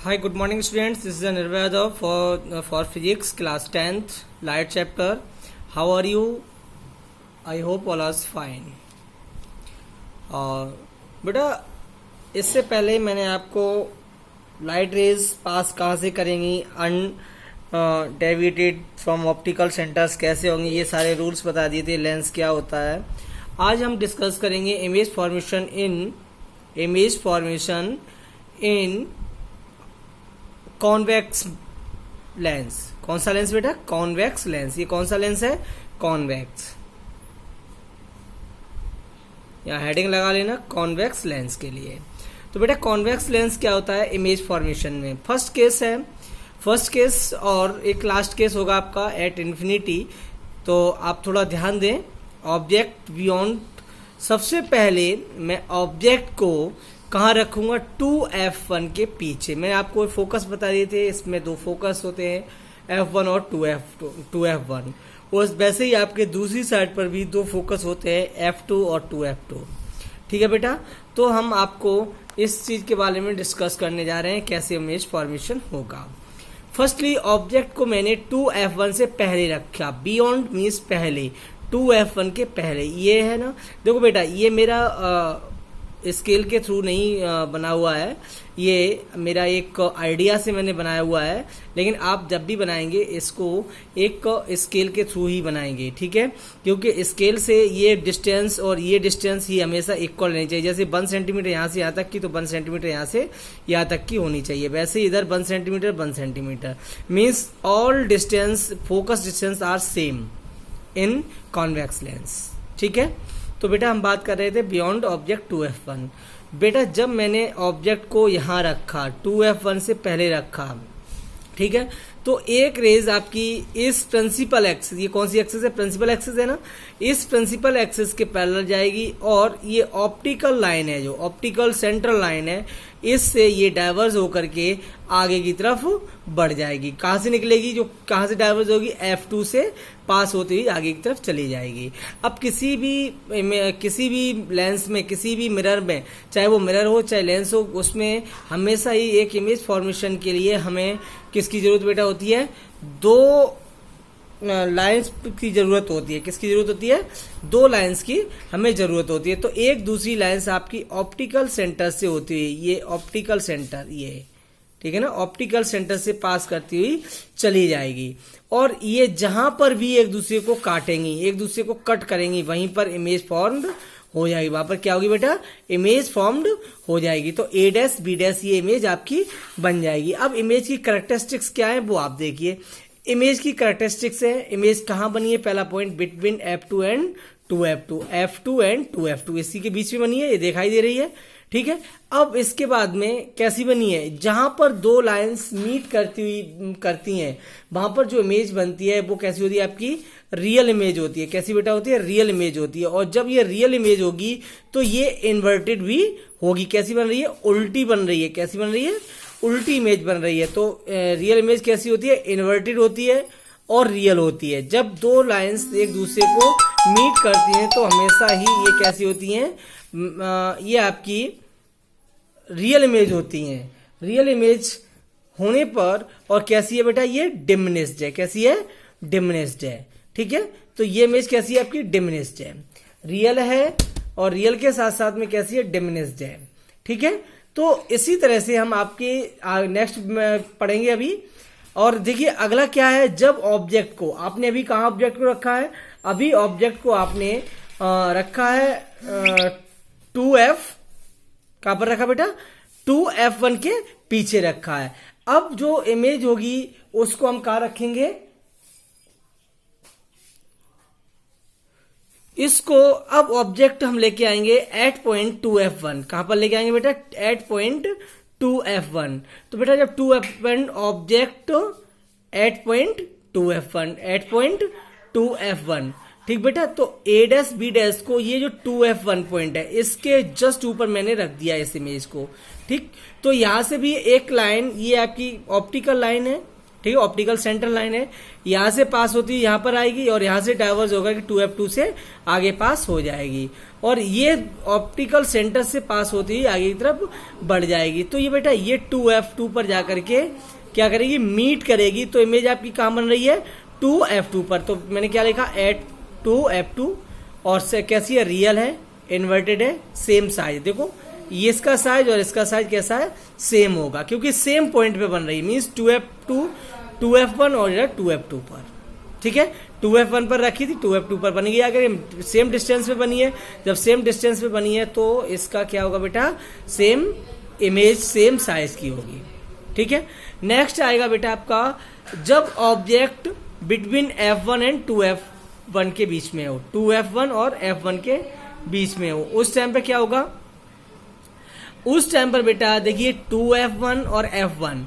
Hi, good morning, students. This is Anirvay Yadav for physics class 10th light chapter. How are you? I hope all is fine. बेटा इससे पहले मैंने आपको light rays पास कहाँ से करेंगी, अनडेविएटेड फ्रॉम ऑप्टिकल सेंटर्स कैसे होंगे, ये सारे रूल्स बता दिए थे। लेंस क्या होता है। आज हम डिस्कस करेंगे इमेज फॉर्मेशन इन कॉन्वेक्स लेंस। कौन सा लेंस बेटा? Convex lens. ये कौन सा लेंस है? कॉन्वेक्स। यहाँ हेडिंग लगा लेना कॉन्वेक्स लेंस के लिए। तो बेटा कॉन्वेक्स लेंस क्या होता है इमेज फॉर्मेशन में? फर्स्ट केस और एक लास्ट केस होगा आपका एट इन्फिनिटी। तो आप थोड़ा ध्यान दें। ऑब्जेक्ट बियॉन्ड, सबसे पहले मैं ऑब्जेक्ट को कहाँ रखूंगा? 2f1 के पीछे। मैंने आपको फोकस बता दिए थे, इसमें दो फोकस होते हैं, f1 और 2f1। और वैसे ही आपके दूसरी साइड पर भी दो फोकस होते हैं, f2 और 2f2। ठीक है बेटा। तो हम आपको इस चीज के बारे में डिस्कस करने जा रहे हैं, कैसे इमेज फॉर्मेशन होगा। फर्स्टली ऑब्जेक्ट को मैंने 2f1 से पहले रखा। बियॉन्ड मीन्स पहले, 2f1 के पहले। ये है ना, देखो बेटा ये मेरा स्केल के थ्रू नहीं बना हुआ है, ये मेरा एक आइडिया से मैंने बनाया हुआ है। लेकिन आप जब भी बनाएंगे इसको एक स्केल के थ्रू ही बनाएंगे, ठीक है? क्योंकि स्केल से ये डिस्टेंस और ये डिस्टेंस ही हमेशा इक्वल रहनी चाहिए। जैसे 1 सेंटीमीटर यहाँ से यहाँ तक की, तो 1 सेंटीमीटर यहाँ से यहाँ तक की होनी चाहिए। वैसे इधर 1 centimetre 1 centimetre means all distance, focus distance are same in convex lens. ठीक है। तो बेटा हम बात कर रहे थे बियॉन्ड ऑब्जेक्ट 2f1। बेटा जब मैंने ऑब्जेक्ट को यहाँ रखा, 2f1 से पहले रखा, ठीक है, तो एक रेज आपकी इस प्रिंसिपल एक्सिस, ये कौन सी एक्सिस है? प्रिंसिपल एक्सिस है ना। इस प्रिंसिपल एक्सिस के पैरेलल जाएगी और ये ऑप्टिकल लाइन है, जो ऑप्टिकल सेंट्रल लाइन है, इससे ये डाइवर्ज होकर के आगे की तरफ बढ़ जाएगी। कहाँ से निकलेगी? जो कहाँ से डाइवर्ज होगी? f2 से पास होती हुई आगे की तरफ चली जाएगी। अब किसी भी लेंस में, किसी भी मिरर में, चाहे वो मिरर हो चाहे लेंस हो, उसमें हमेशा ही एक इमेज फॉर्मेशन के लिए हमें किसकी जरूरत बेटा होती है? दो लाइंस की जरूरत होती है। किसकी जरूरत होती है? दो लाइंस की हमें जरूरत होती है। तो एक दूसरी लाइंस आपकी ऑप्टिकल सेंटर से होती है, ये ऑप्टिकल सेंटर, ये ठीक है ना, ऑप्टिकल सेंटर से पास करती हुई चली जाएगी। और ये जहां पर भी एक दूसरे को काटेंगी, एक दूसरे को कट करेंगी, वहीं पर इमेज फॉर्म्ड हो जाएगी। वहां पर क्या होगी बेटा? इमेज फॉर्म्ड हो जाएगी। तो a डैश b डैश ये इमेज आपकी बन जाएगी। अब इमेज की कैरेक्टरिस्टिक्स क्या है वो आप देखिए। इमेज की कैरेक्टरिस्टिक्स है, इमेज कहाँ बनी है? पहला point between f2 and 2f2, f2 and 2f2 इसी के बीच में बनी है, ये दिखाई दे रही है, ठीक है। अब इसके बाद में कैसी बनी है? जहां पर दो लाइंस मीट करती हैं, वहां पर जो इमेज बनती है वो कैसी होती है? आपकी रियल इमेज होती है। कैसी बेटा होती है? रियल इमेज होती है। और जब ये रियल इमेज होगी तो ये इन्वर्टेड भी होगी। कैसी बन रही है? उल्टी बन रही है। कैसी बन रही है? उल्टी इमेज बन रही है। तो रियल इमेज कैसी होती है? इन्वर्टेड होती है और रियल होती है। जब दो लाइंस एक दूसरे को मीट करती हैं तो हमेशा ही ये कैसी होती हैं? ये आपकी रियल इमेज होती हैं। रियल इमेज होने पर और कैसी है बेटा? ये डिमिनिश्ड है। कैसी है? डिमिनिश्ड है। ठीक है। तो ये इमेज कैसी है? आपकी डिमिनिश्ड है। रियल है और रियल के साथ साथ में कैसी है? डिमिनिश्ड है। ठीक है। तो इसी तरह से हम आपके नेक्स्ट पढ़ेंगे अभी। और देखिए अगला क्या है? जब ऑब्जेक्ट को आपने, अभी कहाँ ऑब्जेक्ट को रखा है? अभी ऑब्जेक्ट को आपने रखा है 2f, कहां पर रखा बेटा? 2f1 के पीछे रखा है। अब जो इमेज होगी उसको हम कहां रखेंगे? इसको अब ऑब्जेक्ट हम लेके आएंगे एट पॉइंट 2f1। कहां पर लेके आएंगे बेटा? At point 2f1। तो बेटा जब 2f1 object at point 2f1, at point 2f1, ठीक बेटा। तो a डैश b डैश को, ये जो 2f1 पॉइंट है इसके जस्ट ऊपर मैंने रख दिया इस इमेज को, ठीक। तो यहां से भी एक लाइन, ये आपकी ऑप्टिकल लाइन है, ठीक है, ऑप्टिकल सेंटर लाइन है, यहाँ से पास होती है यहाँ पर आएगी और यहाँ से डाइवर्ज होकर के 2f2 से आगे पास हो जाएगी और ये ऑप्टिकल सेंटर से पास होती है आगे की तरफ बढ़ जाएगी। तो ये बेटा ये 2f2 पर जाकर के क्या करेगी, मीट करेगी। तो इमेज आपकी कहाँ बन रही है, 2f2 पर। तो मैंने क्या लिखा, एट 2f2 और कैसी है, रियल है, इन्वर्टेड है, सेम साइज। देखो ये इसका साइज और इसका साइज कैसा है, सेम होगा क्योंकि सेम पॉइंट पे बन रही है, मीन्स 2f2 2f1 और इधर 2f2 पर। ठीक है, 2f1 पर रखी थी, 2f2 पर बन गई। अगर सेम डिस्टेंस पे बनी है, जब सेम डिस्टेंस पे बनी है तो इसका क्या होगा बेटा, सेम इमेज सेम साइज की होगी। ठीक है, नेक्स्ट आएगा बेटा आपका, जब object between f1 and 2f1 के बीच में हो, 2f1 और f1 के बीच में हो, उस टाइम पे क्या होगा, उस टाइम पर बेटा देखिए 2f1 और f1,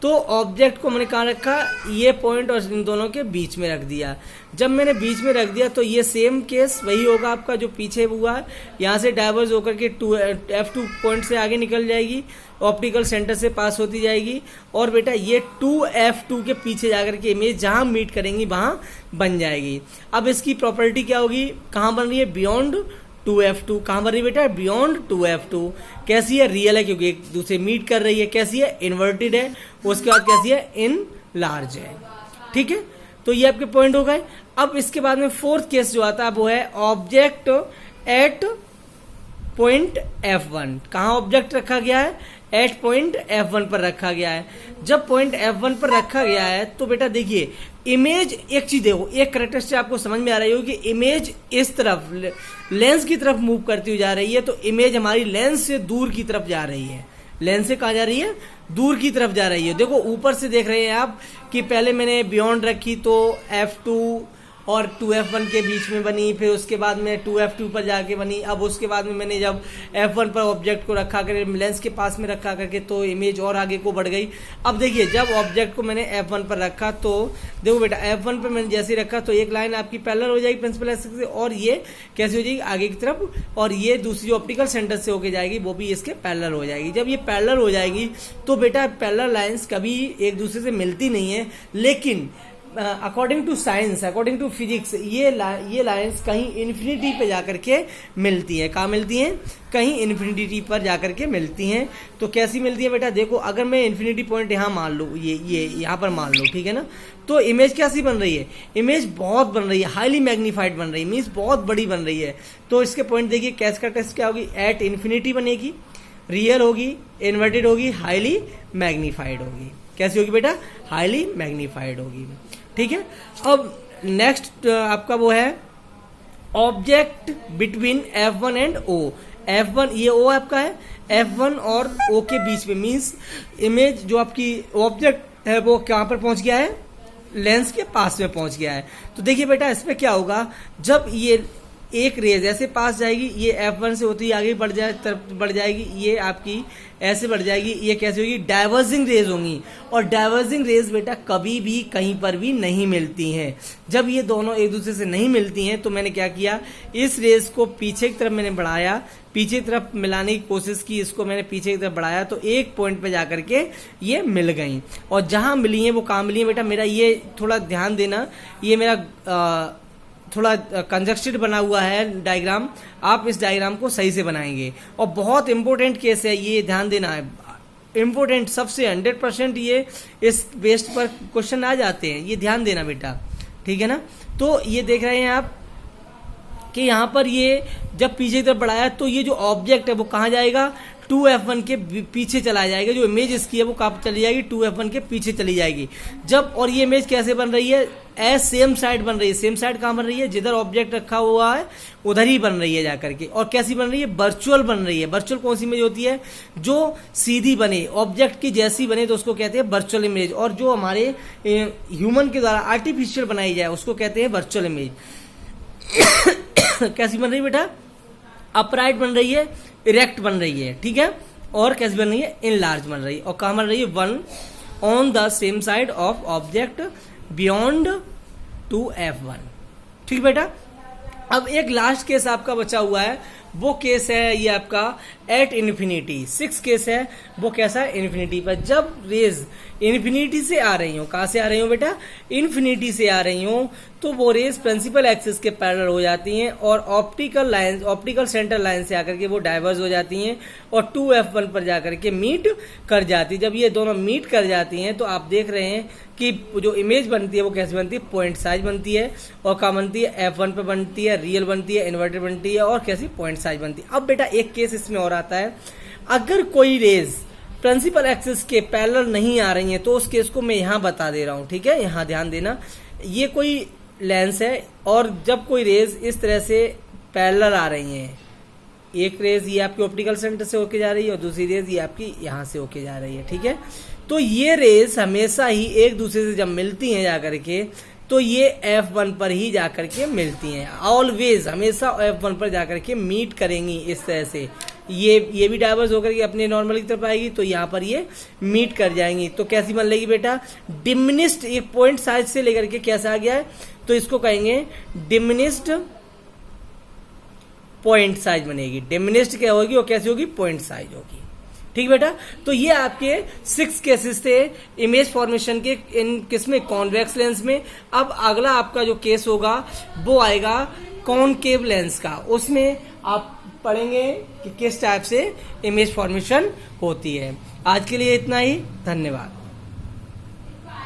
तो ऑब्जेक्ट को मैंने कहाँ रखा, ये पॉइंट और इन दोनों के बीच में रख दिया। जब मैंने बीच में रख दिया तो ये सेम केस वही होगा आपका जो पीछे हुआ है, यहाँ से डाइवर्ज होकर के f2 पॉइंट से आगे निकल जाएगी, ऑप्टिकल सेंटर से पास होती जाएगी और बेटा ये 2f2 के पीछे जाकर के इमेज जहां मीट करेंगी वहां बन जाएगी। अब इसकी प्रॉपर्टी क्या होगी, कहां बन रही है, बियॉन्ड 2f2। कहां बन रही है बेटा, बियॉन्ड 2f2। कैसी है, रियल है क्योंकि एक दूसरे मीट कर रही है। कैसी है, इन्वर्टेड है। उसके बाद कैसी है, इन लार्ज है। ठीक है, तो ये आपके पॉइंट हो गए। अब इसके बाद में फोर्थ केस जो आता है वो है ऑब्जेक्ट एट पॉइंट f1। कहां ऑब्जेक्ट रखा गया है, एट पॉइंट f1 पर रखा गया है। जब पॉइंट f1 पर रखा गया है तो बेटा देखिए इमेज, एक चीज देखो, एक करेक्टरिस्टिक आपको समझ में आ रही होगी कि इमेज इस तरफ लेंस की तरफ मूव करती हुई जा रही है, तो इमेज हमारी लेंस से दूर की तरफ जा रही है। लेंस से कहाँ जा रही है, दूर की तरफ जा रही है। देखो ऊपर से देख रहे हैं आप कि पहले मैंने बियॉन्ड रखी तो f2 और 2f1 के बीच में बनी, फिर उसके बाद में 2f2 पर जाके बनी। अब उसके बाद में मैंने जब f1 पर ऑब्जेक्ट को रखा करके लेंस के पास में रखा करके तो इमेज और आगे को बढ़ गई। अब देखिए जब ऑब्जेक्ट को मैंने f1 पर रखा तो देखो बेटा f1 पर मैंने जैसे रखा तो एक लाइन आपकी पैरेलल हो जाएगी प्रिंसिपल एक्सिस से, और ये कैसे हो जाएगी आगे की तरफ, और ये दूसरी ऑप्टिकल सेंटर से होके जाएगी, वो भी इसके पैरेलल हो जाएगी। जब ये पैरेलल हो जाएगी तो बेटा पैरेलल लाइन्स कभी एक दूसरे से मिलती नहीं है, लेकिन according to science, according to physics ये लाइंस कहीं इन्फिनिटी पे जाकर के मिलती है। कहाँ मिलती हैं, कहीं इन्फिनिटी पर जाकर के मिलती हैं। तो कैसी मिलती है बेटा, देखो अगर मैं इन्फिनिटी पॉइंट यहाँ मान लूँ, ये यहाँ पर मान लूँ, ठीक है ना, तो इमेज कैसी बन रही है, इमेज बहुत बन रही है, हाईली मैग्नीफाइड बन रही है, मीन्स बहुत बड़ी बन रही है। तो इसके पॉइंट देखिए कैस का टेस्ट क्या होगी, एट इन्फिनिटी बनेगी, रियल होगी, इन्वर्टेड होगी, हाईली मैग्नीफाइड होगी। कैसी होगी बेटा, हाईली मैग्नीफाइड होगी। ठीक है, अब नेक्स्ट आपका वो है object between f1 and o। f1 ये o आपका है, f1 और o के बीच में, मीन्स इमेज जो आपकी ऑब्जेक्ट है वो कहाँ पर पहुंच गया है, लेंस के पास में पहुंच गया है। तो देखिए बेटा इसमें क्या होगा, जब ये एक रेज ऐसे पास जाएगी, ये f1 से होती आगे बढ़ जाएगी, ये आपकी ऐसे बढ़ जाएगी, ये कैसे होगी, डाइवर्जिंग रेज होंगी। और डाइवर्जिंग रेज बेटा कभी भी कहीं पर भी नहीं मिलती हैं। जब ये दोनों एक दूसरे से नहीं मिलती हैं तो मैंने क्या किया, इस रेज को पीछे की तरफ मैंने बढ़ाया, पीछे की तरफ मिलाने की कोशिश की, इसको मैंने पीछे की तरफ बढ़ाया तो एक पॉइंट पे जाकर के ये मिल गई। और जहां मिली है वो कहाँ मिली है बेटा, मेरा ये थोड़ा ध्यान देना, ये मेरा थोड़ा कंजस्टेड बना हुआ है डायग्राम, आप इस डायग्राम को सही से बनाएंगे। और बहुत इंपॉर्टेंट केस है, ये ध्यान देना है, इंपॉर्टेंट सबसे 100% ये इस बेस्ड पर क्वेश्चन आ जाते हैं, ये ध्यान देना बेटा, ठीक है ना। तो ये देख रहे हैं आप कि यहाँ पर ये जब पीछे की तरफ बढ़ाया तो ये जो ऑब्जेक्ट है वो कहाँ जाएगा, 2f1 के पीछे चला जाएगा। जो इमेज इसकी है वो कहाँ चली जाएगी, 2f1 के पीछे चली जाएगी। जब, और ये इमेज कैसे बन रही है, सेम साइड बन रही है। सेम साइड कहाँ बन रही है, जिधर ऑब्जेक्ट रखा हुआ है उधर ही बन रही है जाकर के। और कैसी बन रही है, वर्चुअल बन रही है। वर्चुअल कौन सी इमेज होती है, जो सीधी बने, ऑब्जेक्ट की जैसी बने तो उसको कहते हैं वर्चुअल इमेज। और जो हमारे ह्यूमन के द्वारा आर्टिफिशियल बनाई जाए उसको कहते हैं वर्चुअल इमेज। कैसी बन रही है बेटा, अपराइट बन रही है, इरेक्ट बन रही है, ठीक है। और कैसी बन रही है, इन लार्ज बन रही है। और कहाँ बन रही है, one on the same side of object beyond 2f1। ठीक बेटा, अब एक लास्ट केस आपका बचा हुआ है वो केस है ये आपका एट इन्फिनिटी। 6 केस है वो कैसा है, इन्फिनिटी पर। जब रेज इन्फिनिटी से आ रही हो, कहाँ से आ रही हो बेटा, इन्फिनिटी से आ रही हो, तो वो रेज प्रिंसिपल एक्सिस के पैरेलल हो जाती हैं और optical line, optical centre line से आकर के वो डाइवर्ज हो जाती हैं और 2f1 पर जाकर के मीट कर जाती है। जब ये दोनों मीट कर जाती हैं तो आप देख रहे हैं कि जो इमेज बनती है वो कैसे बनती है, पॉइंट साइज बनती है और क्या बनती है, f1 पे बनती है, रियल बनती है, इन्वर्टेड बनती है और कैसी पॉइंट साइज बनती है। अब बेटा एक केस इसमें और आता है, अगर कोई रेज प्रिंसिपल एक्सिस के पैरेलल नहीं आ रही है तो उस केस को मैं यहाँ बता दे रहा हूँ, ठीक है, यहाँ ध्यान देना। ये कोई लेंस है और जब कोई रेज इस तरह से पैरेलल आ रही हैं, एक रेज ये आपकी ऑप्टिकल सेंटर से होके जा रही है और दूसरी रेज ये आपकी यहाँ से होके जा रही है, ठीक है। तो ये रेज हमेशा ही एक दूसरे से जब मिलती हैं जाकर के, तो ये F1 पर ही जाकर के मिलती हैं, ऑलवेज हमेशा F1 पर जाकर के मीट करेंगी इस तरह से। ये भी डाइवर्स होकर के अपने नॉर्मल की तरफ आएगी तो यहाँ पर ये मीट कर जाएंगी। तो कैसी बन लेगी बेटा, डिमिनिस्ड, एक पॉइंट साइज से लेकर के कैसा आ गया है, तो इसको कहेंगे डिमिनिस्ड पॉइंट साइज बनेगी। डिमिनिस्ड क्या होगी और कैसी होगी, पॉइंट साइज होगी, ठीक बेटा। तो ये आपके 6 केसेस थे इमेज फॉर्मेशन के, इन किसमें, कॉन्वेक्स लेंस में। अब अगला आपका जो केस होगा वो आएगा कॉनकेव लेंस का, उसमें आप पढ़ेंगे कि किस टाइप से इमेज फॉर्मेशन होती है। आज के लिए इतना ही, धन्यवाद।